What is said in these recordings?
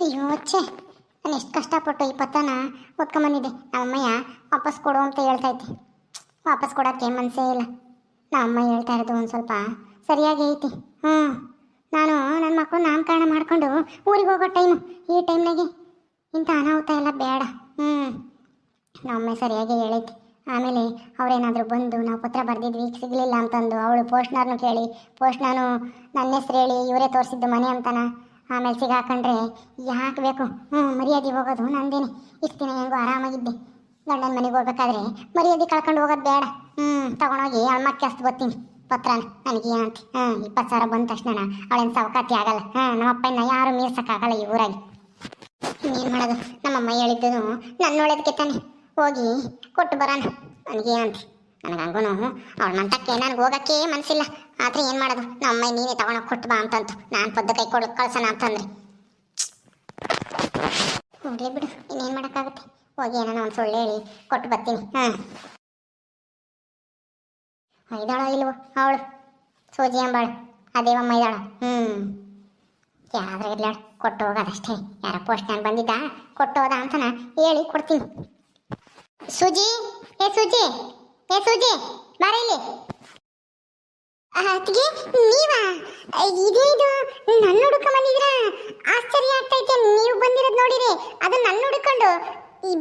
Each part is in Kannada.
ಅಯ್ಯೋ ಛೇ, ನಾನು ಎಷ್ಟು ಕಷ್ಟಪಟ್ಟು ಈ ಪತ್ರನ ಓದ್ಕೊಂಬಂದಿದ್ದೆ. ನಮ್ಮಮ್ಮಯ್ಯ ವಾಪಸ್ ಕೊಡು ಅಂತ ಹೇಳ್ತೈತೆ. ವಾಪಸ್ ಕೊಡೋಕ್ಕೆ ಮನಸ್ಸೇ ಇಲ್ಲ. ನಮ್ಮಮ್ಮ ಹೇಳ್ತಾ ಇರೋದು ಒಂದು ಸ್ವಲ್ಪ ಸರಿಯಾಗಿ ಐತಿ. ನಾನು ನನ್ನ ಮಕ್ಕಳು ನಾಮಕರಣ ಮಾಡ್ಕೊಂಡು ಊರಿಗೆ ಹೋಗೋ ಟೈಮು. ಈ ಟೈಮ್ನಾಗೆ ಇಂಥ ಅನಾಹುತ ಎಲ್ಲ ಬೇಡ. ನಮ್ಮಮ್ಮ ಸರಿಯಾಗಿ ಹೇಳೈತಿ. ಆಮೇಲೆ ಅವರೇನಾದರೂ ಬಂದು ನಾವು ಪತ್ರ ಬರೆದಿದ್ವಿ ಸಿಗಲಿಲ್ಲ ಅಂತಂದು ಅವಳು ಪೋಸ್ಟ್ನರ್ನು ಕೇಳಿ ಪೋಸ್ಟ್ನೂ ನನ್ನ ಹೆಸ್ರು ಹೇಳಿ ಇವರೇ ತೋರಿಸಿದ್ದು ಮನೆ ಅಂತಾನ. ಆಮೇಲೆ ಸಿಗಾಕೊಂಡ್ರೆ ಯಾಕೆ ಬೇಕು? ಮರ್ಯಾದೆ ಹೋಗೋದು ನಂದೇನೆ. ಇಷ್ಟು ದಿನ ಹೆಂಗೋ ಆರಾಮಾಗಿದ್ದೆ. ಗಂಡನ ಮನೆಗೆ ಹೋಗ್ಬೇಕಾದ್ರೆ ಮರ್ಯಾದೆ ಕಳ್ಕೊಂಡು ಹೋಗೋದು ಬೇಡ. ತೊಗೊಂಡೋಗಿ ಅಮ್ಮಕ್ಕೆ ಅಷ್ಟು ಬರ್ತೀನಿ ಪತ್ರನ. ನನಗೆ ಏನಂತ 20,000 ಬಂದ ತಕ್ಷಣ ಅವಳೇನು ಸಾವಕಾತಿ ಆಗಲ್ಲ. ನಮ್ಮ ಅಪ್ಪನ ಯಾರು ಮೀರ್ಸೋಕ್ಕಾಗಲ್ಲ ಈ ಊರಾಗಿ. ಇನ್ನೇನು ಮಾಡೋದು? ನಮ್ಮಮ್ಮ ಹೇಳಿದ್ದು ನನ್ನ ಒಳ್ಳೇದಕ್ಕೆ ತಾನೆ. ಹೋಗಿ ಕೊಟ್ಟು ಬರೋಣ. ನನಗೇನಂತ ನನಗೆ ಹಂಗೂ ಅವಳ ಮಂತಕ್ಕೆ ನನಗೆ ಹೋಗೋಕ್ಕೆ ಮನಸ್ಸಿಲ್ಲ. ಆದರೆ ಏನು ಮಾಡೋದು? ನಮ್ಮಮ್ಮ ನೀನೇ ತಗೊಂಡೋಗಿ ಕೊಟ್ಟು ಬಾ ಅಂತಂತು. ನಾನು ಪದ್ದ ಕೈ ಕೊಡೋಕೆ ಕಳ್ಸೋಣ ಅಂತಂದ್ರೆ ಹೋಗಲಿ ಬಿಡು, ಇನ್ನೇನು ಮಾಡೋಕ್ಕಾಗುತ್ತೆ. ಹೋಗಿ ಏನೋ ಒಂದು ಸುಳ್ಳು ಹೇಳಿ ಕೊಟ್ಟು ಬರ್ತೀನಿ. ಇದ್ದಾಳೋ ಇಲ್ವೋ ಅವಳು ಸೂಜಿ ಅಂಬಾಳು ಅದೇವಮ್ಮ ಇದ್ದಾಳ. ಯಾರಾದ್ರೂ ಇರ್ಲಾಳ ಕೊಟ್ಟು ಹೋಗೋದಷ್ಟೇ. ಯಾರ ಪೋಸ್ಟ್ನಲ್ಲಿ ಬಂದಿದ್ದ ಕೊಟ್ಟು ಹೋದ ಅಂತನ ಹೇಳಿ ಕೊಡ್ತೀನಿ. ಸೂಜಿ, ಏ ಸೂಜಿ, ಏ ಸೂಜಿ ಬಾರ ಇಲ್ಲಿ. ಅತ್ತಿಗೆ ನೀವಾ? ಇದೇದು ನನ್ನ ಹುಡುಕ ಬಂದಿದ್ರ? ಆಶ್ಚರ್ಯ ಆಗ್ತೈತೆ. ನೀವು ಬಂದಿರೋದು ನೋಡಿರಿ, ಅದು ನನ್ನ ಹುಡುಕೊಂಡು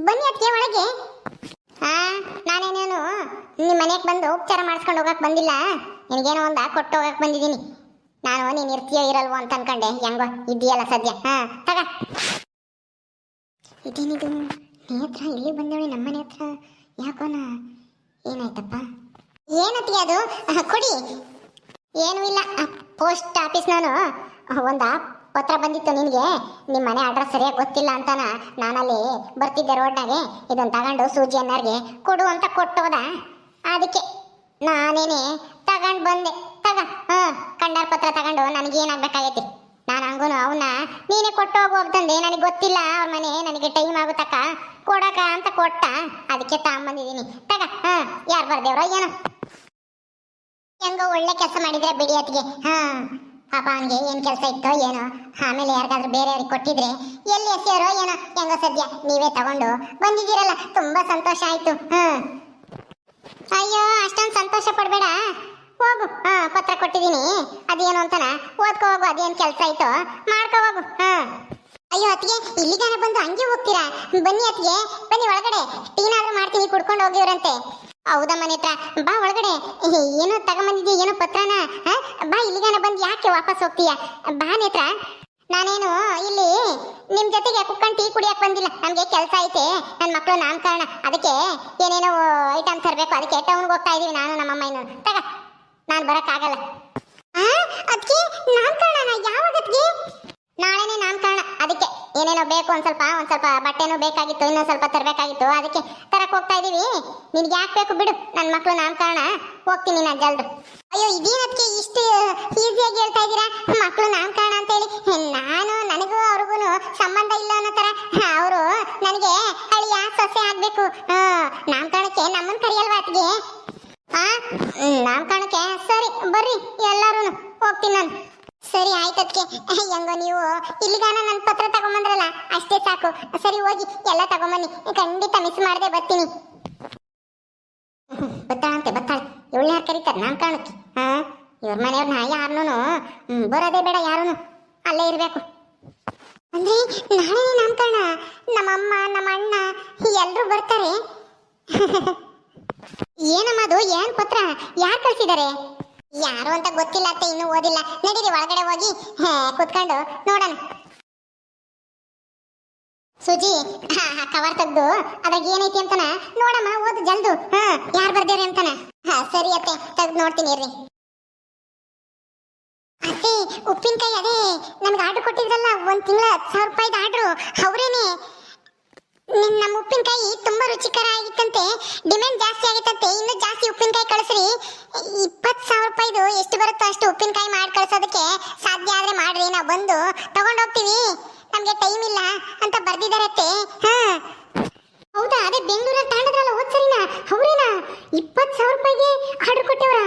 ಬನ್ನಿ ಅತ್ತಿಗೆ ಒಳಗೆ. ನಾನೇನೇನು ನಿಮ್ಮ ಮನೆಗೆ ಬಂದು ಉಪಚಾರ ಮಾಡಿಸ್ಕೊಂಡು ಹೋಗಕ್ಕೆ ಬಂದಿಲ್ಲ. ನಿನಗೇನೋ ಒಂದು ಕೊಟ್ಟು ಹೋಗಕ್ಕೆ ಬಂದಿದ್ದೀನಿ ನಾನು. ನೀನು ಇರ್ತೀಯೋ ಇರಲ್ವೋ ಅಂತ ಅನ್ಕೊಂಡೆ. ಹೆಂಗೋ ಇದ್ದೀಯಲ್ಲ ಸದ್ಯ. ತಗ. ಇದೇನಿದು ನೇತ್ರ ಇಲ್ಲಿ ಬಂದವಳೆ ನಮ್ಮನೆ ಹತ್ರ? ಯಾಕೋನ ಏನಾಯ್ತಪ್ಪ? ಏನತ್ತಿ ಅದು? ಕೊಡಿ. ಏನೂ ಇಲ್ಲ, ಪೋಸ್ಟ್ ಆಫೀಸ್ ನಾನು ಒಂದು ಪತ್ರ ಬಂದಿತ್ತು ನಿನಗೆ. ನಿಮ್ಮ ಮನೆ ಅಡ್ರೆಸ್ ಸರಿಯಾಗಿ ಗೊತ್ತಿಲ್ಲ ಅಂತಾನ ನಾನಲ್ಲಿ ಬರ್ತಿದ್ದೆ ರೋಡ್ನಾಗೆ. ಇದನ್ನು ತಗೊಂಡು ಸೂಜಿ ಅನ್ನೋರಿಗೆ ಕೊಡು ಅಂತ ಕೊಟ್ಟೋದ. ಅದಕ್ಕೆ ನಾನೇನೆ ತಗೊಂಡು ಬಂದೆ. ತಗ. ಕಂಡಾರ ಪತ್ರ ತಗೊಂಡು ನನಗೇನಾಗಬೇಕಾಗೈತಿ? ನಾನು ಹಂಗೂ ಅವನ್ನ ನೀನೇ ಕೊಟ್ಟು ಹೋಗ್ತಂದೆ. ನನಗೆ ಗೊತ್ತಿಲ್ಲ ಅವ್ರ ಮನೆ, ನನಗೆ ಟೈಮ್ ಆಗುತ್ತಕ್ಕ ಕೊಡಕ ಅಂತ ಕೊಟ್ಟ. ಅದಕ್ಕೆ ತಗೊಂಬಂದಿದ್ದೀನಿ. ತಗ. ಯಾರು ಬರ್ದೇವ್ರ ಏನೋ? ಹೆಂಗೋ ಒಳ್ಳೆ ಕೆಲಸ ಮಾಡಿದ್ರೆ ಬಿಡಿ ಅತ್ತಿಗೆ. ಪಾಪ ಅವನಿಗೆ ಏನು ಕೆಲಸ ಇತ್ತೋ ಏನೋ. ಆಮೇಲೆ ಯಾರಿಗಾದ್ರೂ ಬೇರೆಯವ್ರಿಗೆ ಕೊಟ್ಟಿದ್ರೆ ಎಲ್ಲಿ ಎಸೆಯೋರೋ ಏನೋ. ಹೆಂಗೋ ಸದ್ಯ ನೀವೇ ತಗೊಂಡು ಬಂದಿದ್ದೀರಲ್ಲ, ತುಂಬ ಸಂತೋಷ ಆಯಿತು. ಅಯ್ಯೋ ಅಷ್ಟೊಂದು ಸಂತೋಷ ಪಡಬೇಡ. ಹೋಗು. ಪತ್ರ ಕೊಟ್ಟಿದ್ದೀನಿ, ಅದೇನು ಅಂತಾನ ಓದ್ಕೋ ಹೋಗು. ಅದೇನು ಕೆಲಸ ಆಯ್ತು ಮಾಡ್ಕೋ ಹೋಗು. ಅಯ್ಯೋ ಅತ್ತಿಗೆ ಇಲ್ಲಿಗಾನ ಬಂದು ಹಂಗೆ ಹೋಗ್ತೀರಾ? ಬನ್ನಿ ಅತ್ತಿಗೆ, ಬನ್ನಿ ಒಳಗಡೆ. ಟೀನಾದ್ರೂ ಮಾಡ್ತೀನಿ, ಕುಡ್ಕೊಂಡು ಹೋಗಿವ್ರಂತೆ. ಹೌದಾ? ಮನೆ ಹತ್ರ ಬಾ ಒಳಗಡೆ. ಏನೋ ತಗೊಂಬಂದಿದ್ಯಾ? ಏನೋ ಪತ್ರನ? ಬಾ ಇಲ್ಲಿಗಾನ ಬಂದು ಯಾಕೆ ವಾಪಸ್ ಹೋಗ್ತೀಯ? ಬಾ ನೇತ್ರ. ನಾನೇನು ಇಲ್ಲಿ ನಿಮ್ಮ ಜೊತೆಗೆ ಕುತ್ಕೊಂಡು ಟೀ ಕುಡಿಯಕ್ಕೆ ಬಂದಿಲ್ಲ. ನಮಗೆ ಕೆಲಸ ಐತೆ, ನನ್ನ ಮಕ್ಕಳು ನಾಮಕರಣ. ಅದಕ್ಕೆ ಏನೇನೋ ಐಟಮ್ ತರಬೇಕು. ಅದಕ್ಕೆ ಟೌನ್ಗೆ ಹೋಗ್ತಾ ಇದೀವಿ ನಾನು ನಮ್ಮಮ್ಮ. ಇನ್ನು ತಗ, ನಾನು ಬರೋಕ್ಕಾಗಲ್ಲ. ಅದಕ್ಕೆ ನಾಮಕರಣ ಯಾವಾಗತ್ಗೆ? ನಾಳೆನೇ ನಾಮಕರಣ. ಅದಕ್ಕೆ ಏನೇನೋ ಬೇಕು, ಒಂದು ಸ್ವಲ್ಪ ಬಟ್ಟೆನೂ ಬೇಕಾಗಿತ್ತು, ಇನ್ನೊಂದು ಸ್ವಲ್ಪ ತರಬೇಕಾಗಿತ್ತು. ಅದಕ್ಕೆ ತರಕ್ಕೆ ಹೋಗ್ತಾ ಇದೀವಿ. ನಿನ್ಗೆ ಯಾಕೆ ಬೇಕು ಬಿಡು, ನನ್ನ ಮಕ್ಕಳು ನಾಮಕರಣ. ಹೋಗ್ತೀನಿ ನಾನು ಜಲ್ದು. ಅಯ್ಯೋ ಇದೇನಕ್ಕೆ ಇಷ್ಟು ಈಸಿಯಾಗಿ ಹೇಳ್ತಾ ಇದ್ದೀರಾ? ಮಕ್ಕಳು ನಾಮಕರಣ ಅಂತ ಹೇಳಿ ನನಗೂ ಅವ್ರಿಗೂ ಸಂಬಂಧ ಇಲ್ಲ ಅನ್ನೋ ಥರ. ಅವರು ನನಗೆ ಅಳಿಯ ಸೊಸೆ ಆಗಬೇಕು. ನಾಮಕರಣಕ್ಕೆ ನಮ್ಮನ್ನು ಕರೆಯಲ್ವಾ ಅತ್ತಿಗೆ? ನಾಮಕರಣಕ್ಕೆ ಸರಿ ಬರ್ರಿ ಎಲ್ಲರೂ, ಹೋಗ್ತೀನಿ ನಾನು. ಸರಿ ಆಯ್ತದ್ಕೆ. ಹೆಂಗೋ ನೀವು ಇಲ್ಲಿಗಾನ ನನ್ನ ಪತ್ರ ತಗೊಂಬಂದ್ರಲ್ಲ, ಅಷ್ಟೇ ಸಾಕು. ಸರಿ ಹೋಗಿ ಎಲ್ಲ ತಗೊಂಬನ್ನಿ. ಖಂಡಿತ ಮಿಸ್ ಮಾಡದೆ ಬರ್ತೀನಿ. ಬತ್ತಾಳೆ ಇವಳು ಯಾರು ಕರೀತಾರೆ ನಾಮಕರಣಕ್ಕೆ? ಇವ್ರ ಮನೆಯವ್ರನ್ನ ಯಾರನ್ನೂ ಬರೋದೇ ಬೇಡ, ಯಾರೂ ಅಲ್ಲೇ ಇರಬೇಕು. ಅಂದ್ರೆ ನಾಳೆ ನಾಮಕರಣ. ನಮ್ಮಮ್ಮ ನಮ್ಮ ಅಣ್ಣ ಎಲ್ಲರೂ ಬರ್ತಾರೆ. ಏನಮ್ಮದು? ಏನು ಪತ್ರ ಯಾರು ಕಳಿಸಿದ್ದಾರೆ? ಯಾರು ಅಂತ ಗೊತ್ತಿಲ್ಲ ಅತ್ತೆ, ಇನ್ನೂ ಓದಿಲ್ಲ. ನಡೀರಿ ಒಳಗಡೆ ಹೋಗಿ ಕುತ್ಕೊಂಡು ನೋಡೋಣ. ಸುಜಿ ಕವರ್ ತೆಗ್ದು ಅದ್ರಾಗ ಏನೈತಿ ಅಂತಾನ ನೋಡಮ್ಮ, ಓದು ಜಲ್ದು. ಯಾರು ಬರ್ದೇವ್ರಿ ಅಂತಾನ. ಸರಿ ಅತ್ತೆ, ತೆಗ್ದು ನೋಡ್ತೀನಿ ಇರ್ರಿ. ಅತ್ತೆ ಉಪ್ಪಿನಕಾಯಿ ಅದೇ ನಮ್ಗೆ ಆರ್ಡ್ರ್ ಕೊಟ್ಟಿದ್ರಲ್ಲ, 1 ತಿಂಗಳ 10,000 ರೂಪಾಯಿದ ಆರ್ಡ್ರು ಅವರೇನೆ. ನಮ್ಮ ಉಪ್ಪಿನಕಾಯಿ ತುಂಬಾ ರುಚಿಕರ ಆಗಿತ್ತಂತೆ, ಡಿಮ್ಯಾಂಡ್ ಜಾಸ್ತಿ ಆಗಿತ್ತಂತೆ. ಇನ್ನೂ ಜಾಸ್ತಿ ಉಪ್ಪಿನಕಾಯಿ ಕಳಿಸ್ರಿ. 20,000 ರೂಪಾಯಿದು ಎಷ್ಟು ಬರುತ್ತೋ ಅಷ್ಟು ಉಪ್ಪಿನಕಾಯಿ ಮಾಡಿ ಕಳ್ಸೋದಕ್ಕೆ ಸಾಧ್ಯ ಆದ್ರೆ ಮಾಡ್ರಿ, ನಾವು ಬಂದು ತಗೊಂಡೋಗ್ತೀವಿ. ನಮ್ಗೆ ಟೈಮ್ ಇಲ್ಲ ಅಂತ ಬರ್ದಿದಾರತ್ತೆ. ಹೌದಾ? ಅದೇ ಬೆಂಗಳೂರಲ್ಲಿ ತಾಂಡದ್ರಲ್ಲ ಹೋದ್ ಸರಿನಾ? ಅವ್ರೇನಾ 20,000 ರೂಪಾಯಿಗೆ ಆರ್ಡರ್ ಕೊಟ್ಟವ್ರ?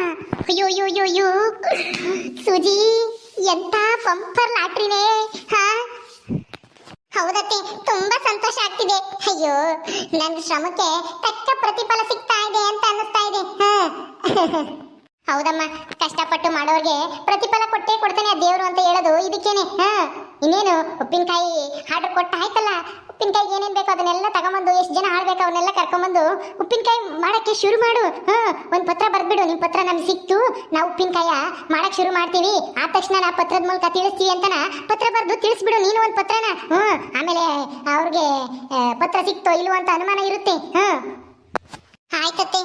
ಅಯ್ಯೋ ಅಯ್ಯೋ ಅಯ್ಯೋ ಅಯ್ಯೋ ಸುಜಿ, ಎಂತ ಪಂಪರ್ ಲಾಟ್ರಿನೇ. ಹೌದತ್ತೆ, ತುಂಬಾ ಸಂತೋಷ ಆಗ್ತಿದೆ. ಅಯ್ಯೋ, ನನ್ನ ಶ್ರಮಕ್ಕೆ ತಕ್ಕ ಪ್ರತಿಫಲ ಸಿಗ್ತಾ ಇದೆ ಅಂತ ಅನ್ನಿಸ್ತಾ ಇದೆ. ಹೌದಮ್ಮ, ಕಷ್ಟಪಟ್ಟು ಮಾಡೋರ್ಗೆ ಪ್ರತಿಫಲ ಕೊಟ್ಟೇ ಕೊಡ್ತಾನೆ ಆ ದೇವ್ರು ಅಂತ ಹೇಳೋದು ಇದಕ್ಕೇನೆ. ಇನ್ನೇನು ಉಪ್ಪಿನಕಾಯಿ ಆರ್ಡರ್ ಕೊಟ್ಟ ಆಯ್ತಲ್ಲ, ಉಪ್ಪಿನಕಾಯಿಗೆ ಏನೇನ್ ಬೇಕೋ ಅದನ್ನೆಲ್ಲ ತಗೊಂಬಂದು, ಎಷ್ಟು ಜನ ಆಡ್ಬೇಕು ಅವನ್ನೆಲ್ಲ ಕರ್ಕೊಂಬಂದು ಉಪ್ಪಿನಕಾಯಿ ಮಾಡಕ್ಕೆ ಶುರು ಮಾಡು. ಒಂದ್ ಪತ್ರ ಬರ್ದ್ಬಿಡು, ನಿಮ್ ಪತ್ರ ನಮ್ಗೆ ಸಿಕ್ತು, ನಾವು ಉಪ್ಪಿನಕಾಯ ಮಾಡಕ್ ಶುರು ಮಾಡ್ತೀವಿ, ಆದ ತಕ್ಷಣ ನಾ ಪತ್ರದ ಮೂಲಕ ತಿಳಿಸ್ತೀವಿ ಅಂತನ ಪತ್ರ ಬರ್ದು ತಿಳಿಸ್ಬಿಡು ನೀನು ಒಂದ್ ಪತ್ರನ. ಆಮೇಲೆ ಅವ್ರಿಗೆ ಪತ್ರ ಸಿಕ್ತೋ ಇಲ್ವೋ ಅಂತ ಅನುಮಾನ ಇರುತ್ತೆ. ಆಯ್ತತ್ತೆ,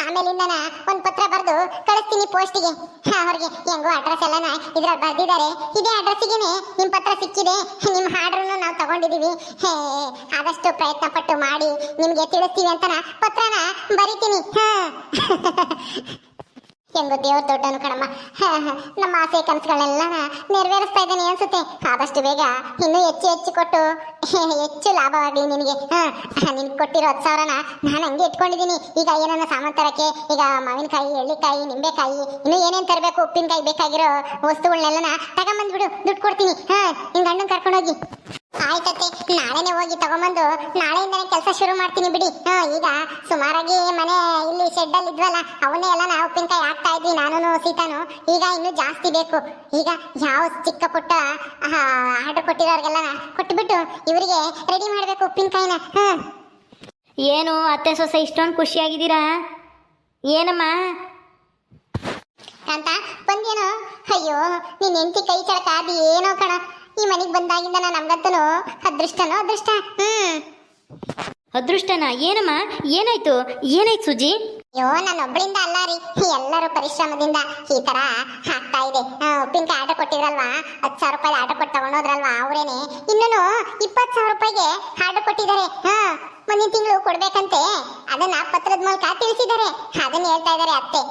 ಆಮೇಲಿಂದನ ಒಂದ್ ಪತ್ರ ಬರ್ದು ಕಳಿಸ್ತೀನಿ ಪೋಸ್ಟಿಗೆ. ಅವ್ರಿಗೆ ಹೆಂಗೋ ಅಡ್ರೆಸ್ ಎಲ್ಲನ ಇದ್ರಲ್ಲಿ ಬರ್ದಿದ್ದಾರೆ, ಇದೇ ಅಡ್ರೆಸ್ಸಿಗೆನೆ ನಿಮ್ ಪತ್ರ ಸಿಕ್ಕಿದೆ, ನಿಮ್ ಆರ್ಡ್ರನ್ನು ನಾವು ತಗೊಂಡಿದೀವಿ, ಆದಷ್ಟು ಪ್ರಯತ್ನ ಪಟ್ಟು ಮಾಡಿ ನಿಮ್ಗೆ ತಿಳಿಸ್ತೀವಿ ಅಂತನ ಪತ್ರನ ಬರಿತೀನಿ. ಹೆಂಗೋ ದೇವ್ರ ದೊಡ್ಡನು ಕಣಮ್ಮ, ನಮ್ಮ ಆಸೆ ಕನಸುಗಳನ್ನೆಲ್ಲ ನೆರವೇರಿಸ್ತಾ ಇದ್ದಾನೆ ಅನ್ಸುತ್ತೆ. ಆದಷ್ಟು ಬೇಗ ಇನ್ನೂ ಹೆಚ್ಚು ಕೊಟ್ಟು ಹೆಚ್ಚು ಲಾಭವಾಗಲಿ ನಿನಗೆ. ನಿನ್ಗೆ ಕೊಟ್ಟಿರೋ 10,000ನ ನಾನು ಹಂಗೆ ಇಟ್ಕೊಂಡಿದ್ದೀನಿ. ಈಗ ಏನನ್ನ ಸಾಮಾನು ತರಕ್ಕೆ, ಈಗ ಮಾವಿನಕಾಯಿ, ಎಳ್ಳಿಕಾಯಿ, ನಿಂಬೆಕಾಯಿ, ಇನ್ನೂ ಏನೇನು ತರಬೇಕು, ಉಪ್ಪಿನಕಾಯಿ ಬೇಕಾಗಿರೋ ವಸ್ತುಗಳನ್ನೆಲ್ಲ ತಗೊಂಬಂದ್ಬಿಡು, ದುಡ್ಡು ಕೊಡ್ತೀನಿ. ನಿನ್ ಗಂಡನ್ ಕರ್ಕೊಂಡೋಗಿ. ಆಯ್ತತ್ತೆ, ನಾಳೆನೆ ಹೋಗಿ ತಗೊಂಬಂದು ನಾಳೆಯಿಂದನೇ ಕೆಲಸ ಶುರು ಮಾಡ್ತೀನಿ ಬಿಡಿ. ಈಗ ಸುಮಾರಾಗಿ ಮನೆ ಇಲ್ಲಿ ಶೆಡ್ ಅಲ್ಲಿ ಇದ್ವಲ್ಲ, ಅವನ್ನೇ ಎಲ್ಲ ನಾವು ಉಪ್ಪಿನಕಾಯಿ ಹಾಕ್ತಾ ಇದ್ವಿ, ನಾನು ಸೀತಾನು. ಈಗ ಇನ್ನೂ ಜಾಸ್ತಿ ಬೇಕು. ಈಗ ಯಾವ ಚಿಕ್ಕ ಪುಟ್ಟ ಆರ್ಡರ್ ಕೊಟ್ಟಿರೋರ್ಗೆಲ್ಲ ಕೊಟ್ಬಿಟ್ಟು ಇವರಿಗೆ ರೆಡಿ ಮಾಡ್ಬೇಕು ಉಪ್ಪಿನಕಾಯಿನ. ಏನು ಅತ್ತೆ ಸೊಸೆ ಇಷ್ಟೊಂದು ಖುಷಿಯಾಗಿದ್ದೀರಾ? ಏನಮ್ಮ ಅಂತ ಬಂದೇನೋ? ಅಯ್ಯೋ, ನೀನ್ ಹೆಂಡತಿ ಕೈ ಚಳಕ ಅದು ಏನೋ ಕಣ. ಈ ಮನೆಗೆ ಬಂದಾಗಿಂದ ನಮ್ಗಂತನೂ ಅದೃಷ್ಟನೋ ಅದೃಷ್ಟ. ಅದೃಷ್ಟನಾ? ಏನಮ್ಮ, ಏನಾಯ್ತು ಸುಜಿ? ಅಯ್ಯೋ, ನನ್ನ ಒಬ್ಬಳಿಂದ ಅಲ್ಲ ರೀ, ಎಲ್ಲರೂ ಪರಿಶ್ರಮದಿಂದ ಈ ತರ ಆಗ್ತಾ ಇದೆ. ಉಪ್ಪಿನಕಾಯಿ ಆರ್ಡರ್ ಕೊಟ್ಟಿದ್ರಲ್ವಾ, 10,000 ರೂಪಾಯಿ ಆರ್ಡರ್ ಕೊಟ್ಟು ತಗೊಂಡೋದ್ರಲ್ವಾ ಅವರೇನೆ, ಇನ್ನೂ 20,000 ರೂಪಾಯಿಗೆ ಆರ್ಡರ್ ಕೊಟ್ಟಿದ್ದಾರೆ. ಮುಂದಿನ ತಿಂಗಳು ಕೊಡ್ಬೇಕಂತೆ, ಅದನ್ನ ಪತ್ರದ ಮೂಲಕ ತಿಳಿಸಿದ್ದಾರೆ. ಅದನ್ನ ಹೇಳ್ತಾ ಇದ್ದಾರೆ ಅತ್ತೆ.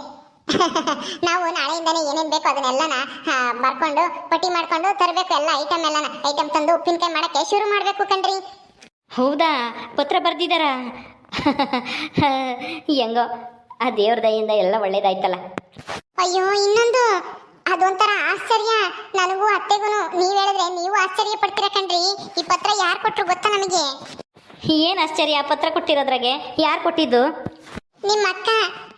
ನಾವು ನಾಳೆಯಿಂದಾನೆ ಏನೇನ್ ಬೇಕು ಅದನ್ನೆಲ್ಲನ ಬರ್ಕೊಂಡು ಪಟ್ಟಿ ಮಾಡ್ಕೊಂಡು ತರಬೇಕು. ಎಲ್ಲ ಐಟಮ್ ತಂದು ಉಪ್ಪಿನಕಾಯಿ ಮಾಡಕ್ಕೆ ಶುರು ಮಾಡ್ಬೇಕು ಕಣ್ರಿ. ಹೌದಾ? ಪತ್ರ ಬರ್ದಿದ್ದಾರಾ? ಹೆಂಗೋ ಆ ದೇವ್ರ ದಯಿಂದ ಎಲ್ಲ ಒಳ್ಳೇದಾಯ್ತಲ್ಲ. ಅಯ್ಯೋ, ಇನ್ನೊಂದು ಅದೊಂಥರ ಆಶ್ಚರ್ಯ ನನಗೂ ಅತ್ತೆಗೂ. ನೀವ್ ಹೇಳಿದ್ರೆ ನೀವು ಆಶ್ಚರ್ಯ ಪಡ್ತೀರ ಕಣ್ರಿ. ಈ ಪತ್ರ ಯಾರು ಕೊಟ್ರು ಗೊತ್ತಾ ನಮಗೆ? ಏನ್ ಆಶ್ಚರ್ಯ? ಪತ್ರ ಕೊಟ್ಟಿರೋದ್ರಾಗೆ ಯಾರು ಕೊಟ್ಟಿದ್ದು?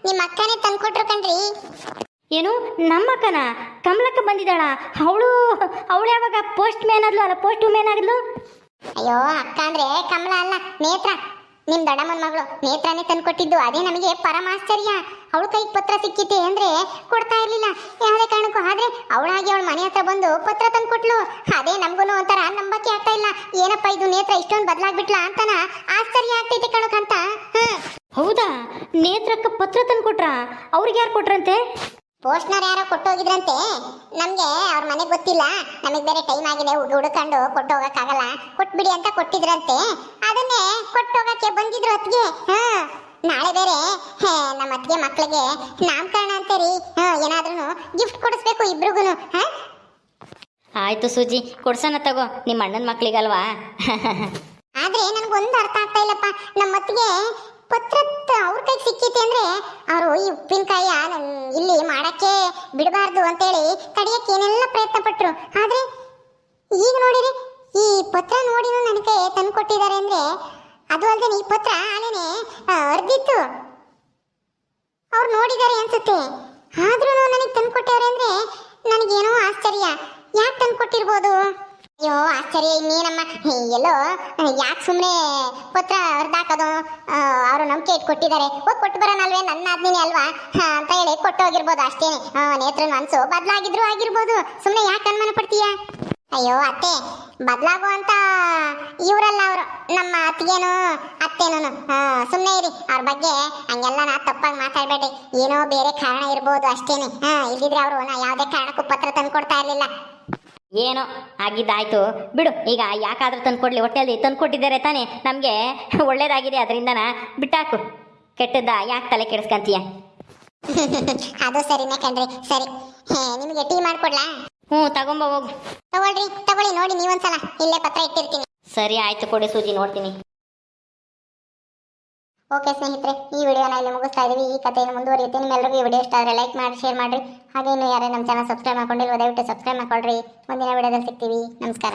ನಿಮ್ಮ ಅಕ್ಕನೇ ತಂದ್ಕೊಟ್ರು ಕಣ್ರಿ. ಏನು, ನಮ್ಮ ಅಕ್ಕನ? ಕಮಲಕ್ಕ ಬಂದಿದ್ದಾಳ? ಅವಳು ಯಾವಾಗ ಪೋಸ್ಟ್ ಮ್ಯಾನ್ ಆದ್ಲು? ಅಲ್ಲ, ಪೋಸ್ಟ್ ಮ್ಯಾನ್ ಆಗಿದ್ಲು? ಅಯ್ಯೋ, ಅಕ್ಕ ಅಂದ್ರೆ ಕಮಲ ಅಲ್ಲ, ನೇತ್ರ. ನಿಮ್ ದೊಡ್ಡಮ್ಮನ ಮಗಳು ನೇತ್ರನೇ ತಂದ್ಕೊಟ್ಟಿದ್ದು. ಅದೇ ನಮಗೆ ಪರಮಾಶ್ಚರ್ಯ. ಅವಳ ಕೈಗೆ ಪತ್ರ ಸಿಕ್ಕಿತೆ ಅಂದ್ರೆ ಕೊಡ್ತಾ ಇರ್ಲಿಲ್ಲ ಯಾವುದೇ ಕಾರಣಕ್ಕೂ. ಆದ್ರೆ ಅವಳಾಗಿ ಅವಳ ಮನೆ ಹತ್ರ ಬಂದು ಪತ್ರ ತಂದ್ಕೊಟ್ಲು. ಅದೇ ನಮ್ಗೂ ಒಂಥರ ನಂಬಕ್ಕೆ ಆಗ್ತಾ ಇಲ್ಲ. ಏನಪ್ಪ ಇದು, ನೇತ್ರ ಇಷ್ಟೊಂದು ಬದಲಾಗ್ಬಿಟ್ಲಾ ಅಂತನ ಆಶ್ಚರ್ಯ ಆಗ್ತೈತೆ ಕಣಕಂತ. ಹೌದಾ? ನೇತ್ರಕ್ಕ ಪತ್ರ ತಂದ್ಕೊಟ್ರಾ? ಅವ್ರಿಗೆ ಯಾರು ಕೊಟ್ರಂತೆ? ಪೋಸ್ಟ್ನರ್ ಯಾರೋ ಕೊಟ್ಟೋಗಿದ್ರಂತೆ. ನಮ್ಗೆ ಅವ್ರ ಮನೆಗೆ ಗೊತ್ತಿಲ್ಲ, ನಮಗ್ ಬೇರೆ ಟೈಮ್ ಆಗಿದೆ, ಹುಡುಕೊಂಡು ಕೊಟ್ಟು ಹೋಗಕ್ಕಾಗಲ್ಲ, ಕೊಟ್ಬಿಡಿ ಅಂತ ಕೊಟ್ಟಿದ್ರಂತೆ. ಅದನ್ನೇ ಕೊಟ್ಟೋಗಕ್ಕೆ ಬಂದಿದ್ರು ಅತ್ತಿಗೆ. ನಾಳೆ ಬೇರೆ ನಮ್ಮ ಅತ್ತಿಗೆ ಮಕ್ಳಿಗೆ ನಾಮಕರಣ ಅಂತೀರಿ. ಏನಾದ್ರೂ ಗಿಫ್ಟ್ ಕೊಡಿಸ್ಬೇಕು ಇಬ್ರಿಗೂ. ಆಯ್ತು ಸೂಜಿ, ಕೊಡ್ಸೋಣ ತಗೋ, ನಿಮ್ಮ ಅಣ್ಣನ ಮಕ್ಳಿಗಲ್ವಾ. ಆದ್ರೆ ನನ್ಗೊಂದು ಅರ್ಥ ಆಗ್ತಾ ಇಲ್ಲಪ್ಪ. ನಮ್ಮ ಅತ್ತಿಗೆ ಪತ್ರ ಅವ್ರ ಕೈಗೆ ಸಿಕ್ಕಿತೆ ಅಂದ್ರೆ ಅವರು ಈ ಉಪ್ಪಿನಕಾಯಿಯ ಇಲ್ಲಿ ಮಾಡಕ್ಕೆ ಬಿಡಬಾರ್ದು ಅಂತೇಳಿ ತಡಿಯಕ್ಕೆ ಏನೆಲ್ಲ ಪ್ರಯತ್ನ ಪಟ್ರು. ಆದ್ರೆ ಈಗ ನೋಡಿರಿ, ಈ ಪತ್ರ ನೋಡಿನೂ ನನಗೆ ತಂದು ಕೊಟ್ಟಿದ್ದಾರೆ ಅಂದ್ರೆ, ಅದು ಅಲ್ಲದೆ ಈ ಪತ್ರ ಆಲೇನೆ ಅರ್ದಿತ್ತು, ಅವ್ರು ನೋಡಿದ್ದಾರೆ ಅನ್ಸುತ್ತೆ. ಆದ್ರೂ ನನಗೆ ತಂದು ಕೊಟ್ಟವ್ರೆ ಅಂದ್ರೆ ನನಗೇನೋ ಆಶ್ಚರ್ಯ. ಯಾಕೆ ತಂದು ಕೊಟ್ಟಿರ್ಬೋದು? ಅಯ್ಯೋ, ಆಶ್ಚರ್ಯ ಇನ್ನೇನಮ್ಮ. ಎಲ್ಲೋ ಯಾಕೆ ಸುಮ್ಮನೆ ಪತ್ರ ಹೊರದಾಕೋದು? ಅವರು ನಂಬಿಕೆ ಇಟ್ಕೊಟ್ಟಿದ್ದಾರೆ, ಹೋಗಿ ಕೊಟ್ಟು ಬರೋಣಲ್ವೇ, ನನ್ನ ಆದ್ಮೇಲೆ ಅಲ್ವಾ ಅಂತ ಹೇಳಿ ಕೊಟ್ಟೋಗಿರ್ಬೋದು ಅಷ್ಟೇನೆ. ನೇತ್ರನ ಮನಸ್ಸು ಬದಲಾಗಿದ್ರು ಆಗಿರ್ಬೋದು. ಸುಮ್ಮನೆ ಯಾಕೆ ಅನುಮಾನ ಪಡ್ತೀಯ? ಅಯ್ಯೋ ಅತ್ತೆ, ಬದಲಾಗುವಂತ ಇವರಲ್ಲ ಅವರು, ನಮ್ಮ ಅತ್ತಿಗೇನು ಅತ್ತೇನು. ಸುಮ್ಮನೆ ಇರಿ, ಅವ್ರ ಬಗ್ಗೆ ಹಂಗೆಲ್ಲ ತಪ್ಪಾಗಿ ಮಾತಾಡಬೇಡಿ. ಏನೋ ಬೇರೆ ಕಾರಣ ಇರ್ಬೋದು ಅಷ್ಟೇನೆ. ಇಲ್ಲಿದ್ರೆ ಅವರು ಯಾವುದೇ ಕಾರಣಕ್ಕೂ ಪತ್ರ ತಂದು ಕೊಡ್ತಾ ಇರ್ಲಿಲ್ಲ. ಏನೋ ಆಗಿದ್ದಾಯ್ತು ಬಿಡು. ಈಗ ಯಾಕಾದ್ರೂ ತಂದ್ಕೊಡ್ಲಿ, ಹೊಟ್ಟೆಯಲ್ಲಿ ತಂದ್ಕೊಟ್ಟಿದ್ದಾರೆ ತಾನೇ, ನಮಗೆ ಒಳ್ಳೇದಾಗಿದೆ, ಅದರಿಂದನ ಬಿಟ್ಟಾಕು. ಕೆಟ್ಟದ್ದ ಯಾಕೆ ತಲೆ ಕೆಡಿಸ್ಕಂತೀಯ? ಅದು ಸರಿನೇ ಕಣ್ರಿ. ಸರಿ, ನಿಮಗೆ ಟೀ ಮಾಡ್ಕೊಡ್ಲಾ? ತಗೊಂಬ ಹೋಗು. ತಗೊಳ್ಳಿ, ನೋಡಿ ನೀವೊಂದ್ಸಲ, ಇಲ್ಲೇ ಪತ್ರ ಇಟ್ಟಿರ್ತೀನಿ. ಸರಿ ಆಯ್ತು, ಕೊಡಿ ಸೂಜಿ, ನೋಡ್ತೀನಿ. ಓಕೆ ಸ್ನೇಹಿತರೆ, ಈ ವಿಡಿಯೋನ ಇಲ್ಲಿ ಮುಗಿಸ್ತಾ ಇದೀವಿ. ಈ ಕಥೆಯನ್ನು ಮುಂದುವರಿಯುತ್ತೆ. ನಿಮ್ಮೆಲ್ಲರಿಗೂ ಈ ವಿಡಿಯೋ ಇಷ್ಟ ಆದರೆ ಲೈಕ್ ಮಾಡಿ, ಶೇರ್ ಮಾಡಿರಿ. ಹಾಗೆ ಇನ್ನು ಯಾರೇ ನಮ್ಮ ಚಾನಲ್ ಸಬ್ಸ್ಕ್ರೈಬ್ ಮಾಡ್ಕೊಂಡಿಲ್ವೋ ದಯವಿಟ್ಟು ಸಬ್ಸ್ಕ್ರೈಬ್ ಮಾಡ್ಕೊಳ್ರಿ. ಮುಂದಿನ ವಿಡಿಯೋದಲ್ಲಿ ಸಿಗ್ತೀವಿ. ನಮಸ್ಕಾರ.